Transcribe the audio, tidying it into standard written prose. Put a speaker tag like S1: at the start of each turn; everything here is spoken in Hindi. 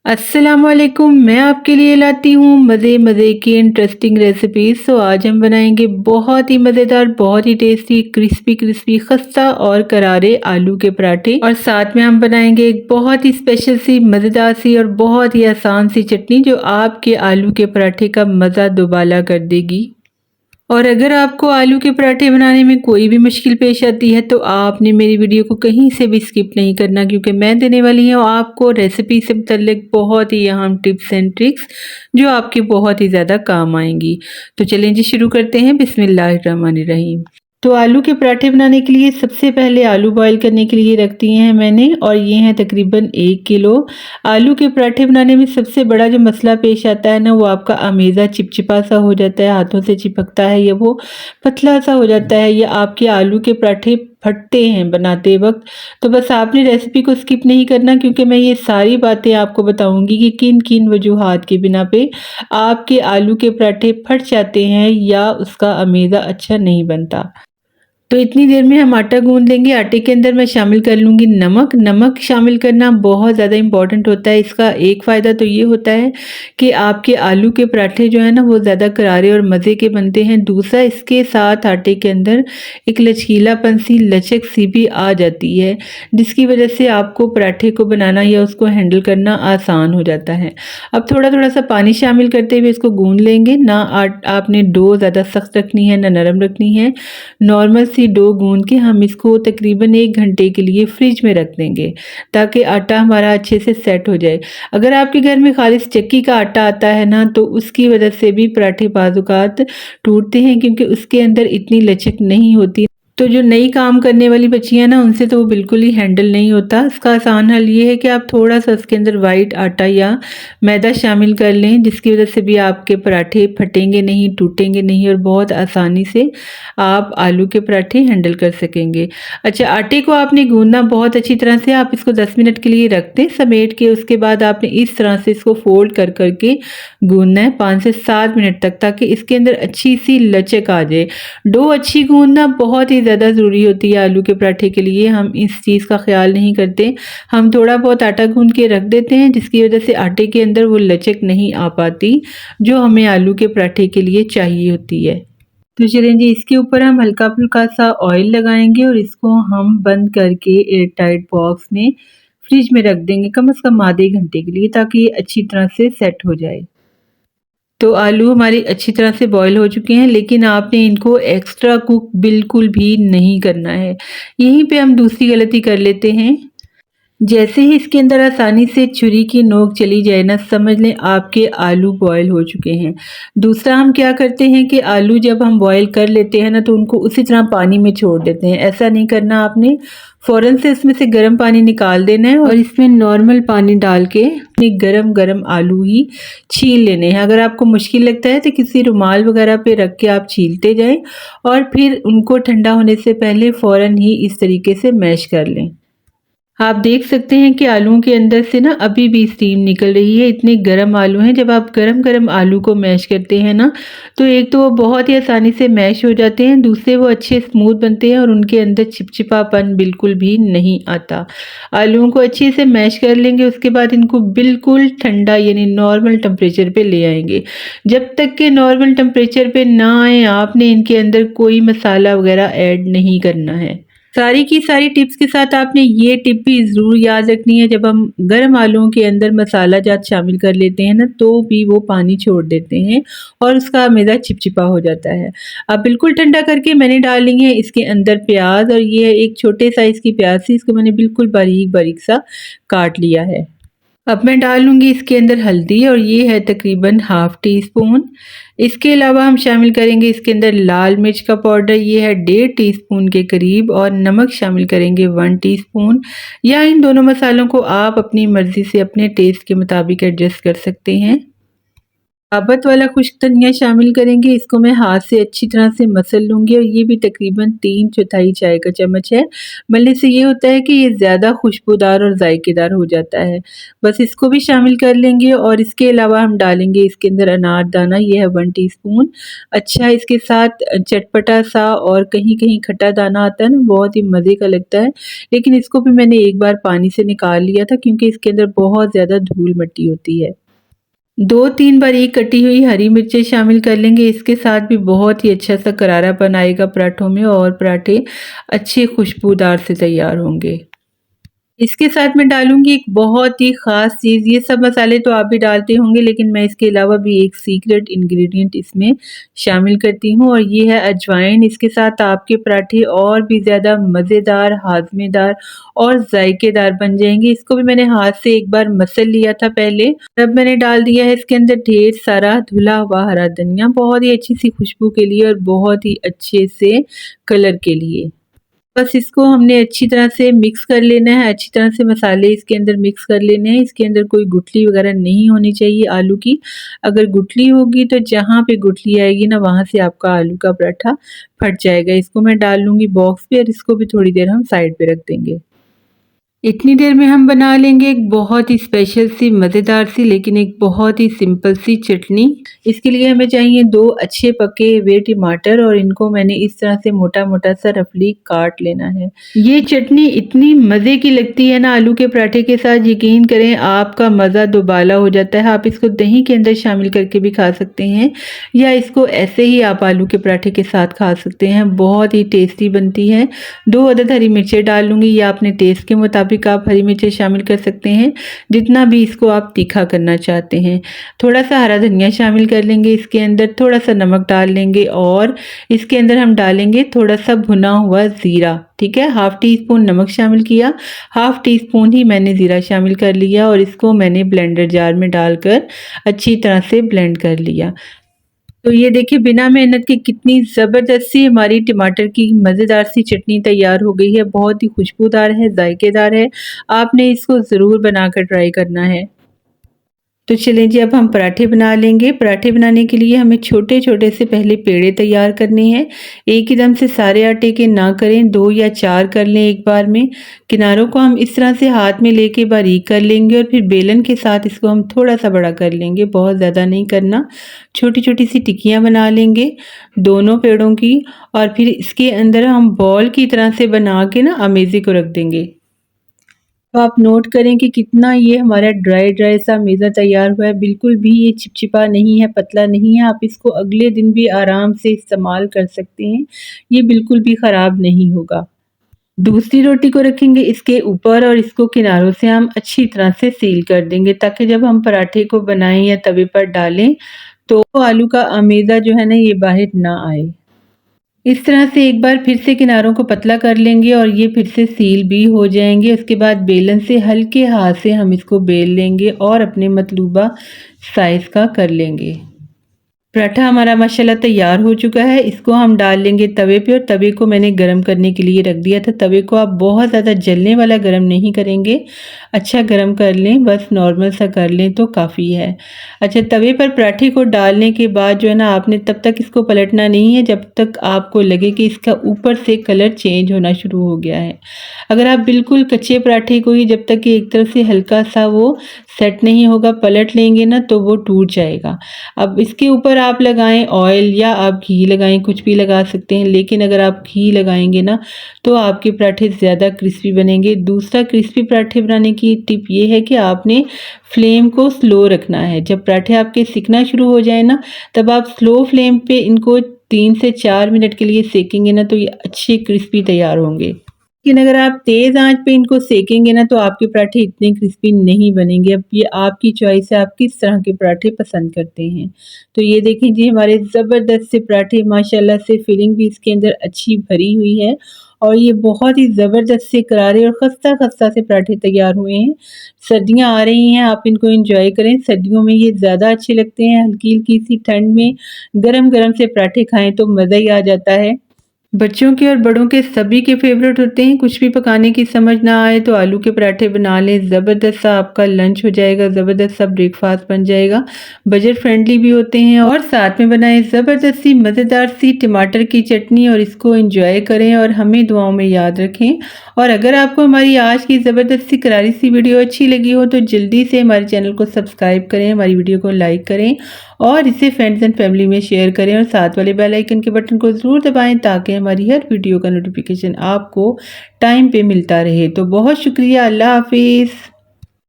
S1: अस्सलामुअलैकुम। मैं आपके लिए लाती हूँ मज़े मज़े की इंटरेस्टिंग रेसिपीज़। तो आज हम बनाएंगे बहुत ही मज़ेदार, बहुत ही टेस्टी, क्रिस्पी क्रिस्पी, खस्ता और करारे आलू के पराठे। और साथ में हम बनाएंगे एक बहुत ही स्पेशल सी, मज़ेदार सी और बहुत ही आसान सी चटनी जो आपके आलू के पराठे का मज़ा दुबाला कर देगी। और अगर आपको आलू के पराठे बनाने में कोई भी मुश्किल पेश आती है तो आपने मेरी वीडियो को कहीं से भी स्किप नहीं करना, क्योंकि मैं देने वाली हूँ आपको रेसिपी से मुतल्लिक बहुत ही अहम टिप्स एंड ट्रिक्स जो आपके बहुत ही ज़्यादा काम आएंगी। तो चलें जी, शुरू करते हैं। बिस्मिल्लाहिर्रहमानिर्रहीम। तो आलू के पराठे बनाने के लिए सबसे पहले आलू बॉईल करने के लिए रख दिए हैं मैंने, और ये हैं तकरीबन 1 किलो। आलू के पराठे बनाने में सबसे बड़ा जो मसला पेश आता है ना, वो आपका अमेज़ा चिपचिपा सा हो जाता है, हाथों से चिपकता है, या वो पतला सा हो जाता है, या आपके आलू के पराठे फटते हैं बनाते वक्त। तो बस आपने रेसिपी को स्किप नहीं करना, क्योंकि मैं ये सारी बातें आपको बताऊंगी कि किन किन वजूहात की बिना पे आपके आलू के पराठे फट जाते हैं या उसका अमेज़ा अच्छा नहीं बनता। तो इतनी देर में हम आटा गूंद लेंगे। आटे के अंदर मैं शामिल कर लूँगी नमक। नमक शामिल करना बहुत ज़्यादा इम्पॉर्टेंट होता है। इसका एक फ़ायदा तो ये होता है कि आपके आलू के पराठे जो है ना, वो ज़्यादा करारे और मज़े के बनते हैं। दूसरा, इसके साथ आटे के अंदर एक लचीलापन सी, लचक सी भी आ जाती है, जिसकी वजह से आपको पराठे को बनाना या उसको हैंडल करना आसान हो जाता है। अब थोड़ा थोड़ा सा पानी शामिल करते हुए इसको गूंद लेंगे। ना आपने डो ज़्यादा सख्त रखनी है, ना नरम रखनी है। नॉर्मल सी डो गूंद के हम इसको तकरीबन 1 घंटे के लिए फ्रिज में रख देंगे, ताकि आटा हमारा अच्छे से सेट हो जाए। अगर आपके घर में खालिस चक्की का आटा आता है ना, तो उसकी वजह से भी पराठे बाज़-औक़ात टूटते हैं, क्योंकि उसके अंदर इतनी लचक नहीं होती। तो जो नई काम करने वाली बच्चियां ना, उनसे तो वो बिल्कुल ही हैंडल नहीं होता। इसका आसान हल ये है कि आप थोड़ा सा उसके अंदर वाइट आटा या मैदा शामिल कर लें, जिसकी वजह से भी आपके पराठे फटेंगे नहीं, टूटेंगे नहीं, और बहुत आसानी से आप आलू के पराठे हैंडल कर सकेंगे। अच्छा, आटे को आपने गूंदना बहुत अच्छी तरह से, आप इसको 10 मिनट के लिए रख दें समेट के। उसके बाद आपने इस तरह से इसको फोल्ड कर करके गूंदना है 5 से 7 मिनट तक, ताकि इसके अंदर अच्छी सी लचक आ जाए। डो अच्छी गूंदना बहुत ही ज़्यादा ज़रूरी होती है आलू के पराठे के लिए। हम इस चीज़ का ख्याल नहीं करते। हम थोड़ा बहुत आटा गूंद के रख देते हैं, जिसकी वजह से आटे के अंदर वो लचक नहीं आ पाती जो हमें आलू के पराठे के लिए चाहिए होती है। तो चलें जी, इसके ऊपर हम हल्का फुल्का सा ऑयल लगाएंगे और इसको हम बंद करके एयर टाइट बॉक्स में फ्रिज में रख देंगे, कम से कम आधे घंटे के लिए, ताकि ये अच्छी तरह से सेट हो जाए। तो आलू हमारे अच्छी तरह से बॉईल हो चुके हैं, लेकिन आपने इनको एक्स्ट्रा कुक बिल्कुल भी नहीं करना है। यहीं पे हम दूसरी गलती कर लेते हैं। जैसे ही इसके अंदर आसानी से छुरी की नोक चली जाए ना, समझ लें आपके आलू बॉयल हो चुके हैं। दूसरा, हम क्या करते हैं कि आलू जब हम बॉयल कर लेते हैं ना, तो उनको उसी तरह पानी में छोड़ देते हैं। ऐसा नहीं करना आपने। फ़ौरन से इसमें से गर्म पानी निकाल देना है और इसमें नॉर्मल पानी डाल के गरम गरम आलू ही छील लेने हैं। अगर आपको मुश्किल लगता है तो किसी रुमाल वगैरह पे रख के आप छीलते जाएं, और फिर उनको ठंडा होने से पहले फ़ौरन ही इस तरीके से मैश कर लें। आप देख सकते हैं कि आलूओं के अंदर से ना अभी भी स्टीम निकल रही है, इतने गर्म आलू हैं। जब आप गरम गरम आलू को मैश करते हैं ना, तो एक तो वो बहुत ही आसानी से मैश हो जाते हैं, दूसरे वो अच्छे स्मूथ बनते हैं और उनके अंदर चिपचिपापन बिल्कुल भी नहीं आता। आलूओं को अच्छे से मैश कर लेंगे, उसके बाद इनको बिल्कुल ठंडा यानी नॉर्मल टेम्परेचर पे ले आएंगे। जब तक के नॉर्मल टेम्परेचर पे ना आए, आपने इनके अंदर कोई मसाला वगैरह ऐड नहीं करना है। सारी की सारी टिप्स के साथ आपने ये टिप भी ज़रूर याद रखनी है, जब हम गर्म आलूओं के अंदर मसाला जात शामिल कर लेते हैं ना, तो भी वो पानी छोड़ देते हैं और उसका मैदा चिपचिपा हो जाता है। अब बिल्कुल ठंडा करके मैंने डाल ली है इसके अंदर प्याज, और ये है एक छोटे साइज़ की प्याज थी, इसको मैंने बिल्कुल बारीक बारीक सा काट लिया है। अब मैं डाल लूँगी इसके अंदर हल्दी, और ये है तकरीबन ½ टीस्पून। इसके अलावा हम शामिल करेंगे इसके अंदर लाल मिर्च का पाउडर, ये है 1.5 टीस्पून के करीब, और नमक शामिल करेंगे 1 टीस्पून। या इन दोनों मसालों को आप अपनी मर्ज़ी से अपने टेस्ट के मुताबिक एडजस्ट कर सकते हैं। साबुत वाला खुश्क धनिया शामिल करेंगे। इसको मैं हाथ से अच्छी तरह से मसल लूँगी और ये भी तकरीबन 3/4 चाय का चम्मच है। मलने से ये होता है कि ये ज़्यादा खुशबूदार और जायकेदार हो जाता है। बस इसको भी शामिल कर लेंगे और इसके अलावा हम डालेंगे इसके अंदर अनारदाना, ये है 1 टीस्पून। अच्छा इसके साथ चटपटा-सा और कहीं-कहीं खट्टा दाना आता है ना, बहुत ही मज़े का लगता है। लेकिन इसको भी मैंने एक बार पानी से निकाल लिया था क्योंकि इसके अंदर बहुत ज़्यादा धूल-मिट्टी होती है। 2-3 बारीक कटी हुई हरी मिर्चें शामिल कर लेंगे। इसके साथ भी बहुत ही अच्छा-सा करारापन आएगा पराठों में और पराठे अच्छे खुशबूदार से तैयार होंगे। इसके साथ मैं डालूँगी एक बहुत ही ख़ास चीज़, ये सब मसाले तो आप भी डालते होंगे लेकिन मैं इसके अलावा भी एक सीक्रेट इंग्रीडिएंट इसमें शामिल करती हूँ और ये है अजवाइन। इसके साथ आपके पराठे और भी ज़्यादा मज़ेदार, हाज़मेदार और ज़ायकेदार बन जाएँगे। इसको भी मैंने हाथ से एक बार मसल लिया था पहले। अब मैंने डाल दिया है इसके अंदर ढेर सारा धुला हुआ हरा धनिया, बहुत ही अच्छी सी खुशबू के लिए और बहुत ही अच्छे से कलर के लिए। बस इसको हमने अच्छी तरह से मिक्स कर लेना है, अच्छी तरह से मसाले इसके अंदर मिक्स कर लेने हैं। इसके अंदर कोई गुठली वगैरह नहीं होनी चाहिए आलू की। अगर गुठली होगी तो जहाँ पे गुठली आएगी ना वहाँ से आपका आलू का पराठा फट जाएगा। इसको मैं डाल लूँगी बॉक्स पे और इसको भी थोड़ी देर हम साइड पे रख देंगे। इतनी देर में हम बना लेंगे एक बहुत ही स्पेशल सी मज़ेदार सी लेकिन एक बहुत ही सिंपल सी चटनी। इसके लिए हमें चाहिए 2 अच्छे पके हुए टमाटर और इनको मैंने इस तरह से मोटा-मोटा सा रफली काट लेना है। ये चटनी इतनी मज़े की लगती है ना आलू के पराठे के साथ, यकीन करें आपका मज़ा दुबाला हो जाता है। आप इसको दही के अंदर शामिल करके भी खा सकते हैं या इसको ऐसे ही आप आलू के पराठे के साथ खा सकते हैं। बहुत ही टेस्टी बनती है। 2 अदद हरी मिर्चें डाल लूँगी या अपने टेस्ट के मुताबिक आप हरी मिर्चें शामिल कर सकते हैं, जितना भी इसको आप तीखा करना चाहते हैं। थोड़ा-सा हरा धनिया शामिल कर लेंगे इसके अंदर, थोड़ा-सा नमक डाल लेंगे और इसके अंदर हम डालेंगे थोड़ा-सा भुना हुआ ज़ीरा, ठीक है? हाफ़ टी स्पून नमक शामिल किया, हाफ़ टी स्पून ही मैंने ज़ीरा शामिल कर लिया और इसको मैंने ब्लेंडर जार में डालकर अच्छी तरह से ब्लेंड कर लिया। तो ये देखिए बिना मेहनत के कितनी ज़बरदस्त सी हमारी टमाटर की मज़ेदार सी चटनी तैयार हो गई है। बहुत ही खुशबूदार है, जायकेदार है। आपने इसको ज़रूर बनाकर ट्राई करना है। तो चलें जी अब हम पराठे बना लेंगे। पराठे बनाने के लिए हमें छोटे-छोटे से पहले पेड़े तैयार करने हैं। एक ही दम से सारे आटे के ना करें, 2 या 4 कर लें एक बार में। किनारों को हम इस तरह से हाथ में लेके बारीक कर लेंगे और फिर बेलन के साथ इसको हम थोड़ा-सा बड़ा कर लेंगे, बहुत ज़्यादा नहीं करना। छोटी-छोटी सी टिक्कियाँ बना लेंगे दोनों पेड़ों की और फिर इसके अंदर हम बॉल की तरह से बना के ना अमेज़े को रख देंगे। तो आप नोट करें कि कितना ये हमारा ड्राई सा मेज़ा तैयार हुआ है, बिल्कुल भी ये चिपचिपा नहीं है, पतला नहीं है। आप इसको अगले दिन भी आराम से इस्तेमाल कर सकते हैं, ये बिल्कुल भी ख़राब नहीं होगा। दूसरी रोटी को रखेंगे इसके ऊपर और इसको किनारों से हम अच्छी तरह से सील कर देंगे ताकि जब हम पराठे को बनाएं या तवे पर डालें तो आलू का अमेज़ा जो है ना ये बाहर ना आए। इस तरह से एक बार फिर से किनारों को पतला कर लेंगे और ये फिर से सील भी हो जाएंगे। उसके बाद बेलन से हल्के हाथ से हम इसको बेल लेंगे और अपने मतलूबा साइज़ का कर लेंगे। पराठा हमारा माशाल्लाह तैयार हो चुका है। इसको हम डाल लेंगे तवे पे और तवे को मैंने गरम करने के लिए रख दिया था। तवे को आप बहुत ज़्यादा जलने वाला गरम नहीं करेंगे, अच्छा गरम कर लें, बस नॉर्मल सा कर लें तो काफ़ी है। अच्छा तवे पर पराठे को डालने के बाद जो है ना आपने तब तक इसको पलटना नहीं है जब तक आपको लगे कि इसका ऊपर से कलर चेंज होना शुरू हो गया है। अगर आप बिल्कुल कच्चे पराठे को ही जब तक कि एक तरफ से हल्का सा वो सेट नहीं होगा पलट लेंगे ना तो वो टूट जाएगा। अब इसके ऊपर आप लगाएं ऑयल या आप घी लगाएं, कुछ भी लगा सकते हैं, लेकिन अगर आप घी लगाएंगे ना तो आपके पराठे ज़्यादा क्रिस्पी बनेंगे। दूसरा क्रिस्पी पराठे बनाने की टिप ये है कि आपने फ्लेम को स्लो रखना है। जब पराठे आपके सिकना शुरू हो जाए ना तब आप स्लो फ्लेम पे इनको 3 से 4 मिनट के लिए सेकेंगे ना तो ये अच्छे क्रिस्पी तैयार होंगे। लेकिन अगर आप तेज़ आंच पे इनको सेकेंगे ना तो आपके पराठे इतने क्रिस्पी नहीं बनेंगे। अब ये आपकी चॉइस है, आप किस तरह के पराठे पसंद करते हैं। तो ये देखें जी हमारे ज़बरदस्त से पराठे माशाल्लाह से फिलिंग भी इसके अंदर अच्छी भरी हुई है और ये बहुत ही ज़बरदस्त से करारे और खस्ता-खस्ता से पराठे तैयार हुए हैं। सर्दियाँ आ रही हैं, आप इनको एंजॉय करें। सर्दियों में ये ज़्यादा अच्छे लगते हैं, हल्की-हल्की सी ठंड में गरम-गरम से पराठे खाएँ तो मज़ा ही आ जाता है। बच्चों के और बड़ों के सभी के फेवरेट होते हैं। कुछ भी पकाने की समझ ना आए तो आलू के पराठे बना लें, ज़बरदस्त सा आपका लंच हो जाएगा, ज़बरदस्त सा ब्रेकफास्ट बन जाएगा। बजट फ्रेंडली भी होते हैं और साथ में बनाएं ज़बरदस्त सी मज़ेदार सी टमाटर की चटनी और इसको एंजॉय करें और हमें दुआओं में याद रखें। और अगर आपको हमारी आज की ज़बरदस्त सी करारी सी वीडियो अच्छी लगी हो तो जल्दी से हमारे चैनल को सब्सक्राइब करें, हमारी वीडियो को लाइक करें और इसे फ्रेंड्स एंड फैमिली में शेयर करें और साथ वाले बेल आइकन के बटन को ज़रूर दबाएं ताकि हमारी हर वीडियो का नोटिफिकेशन आपको टाइम पे मिलता रहे। तो बहुत शुक्रिया, अल्लाह हाफिज़।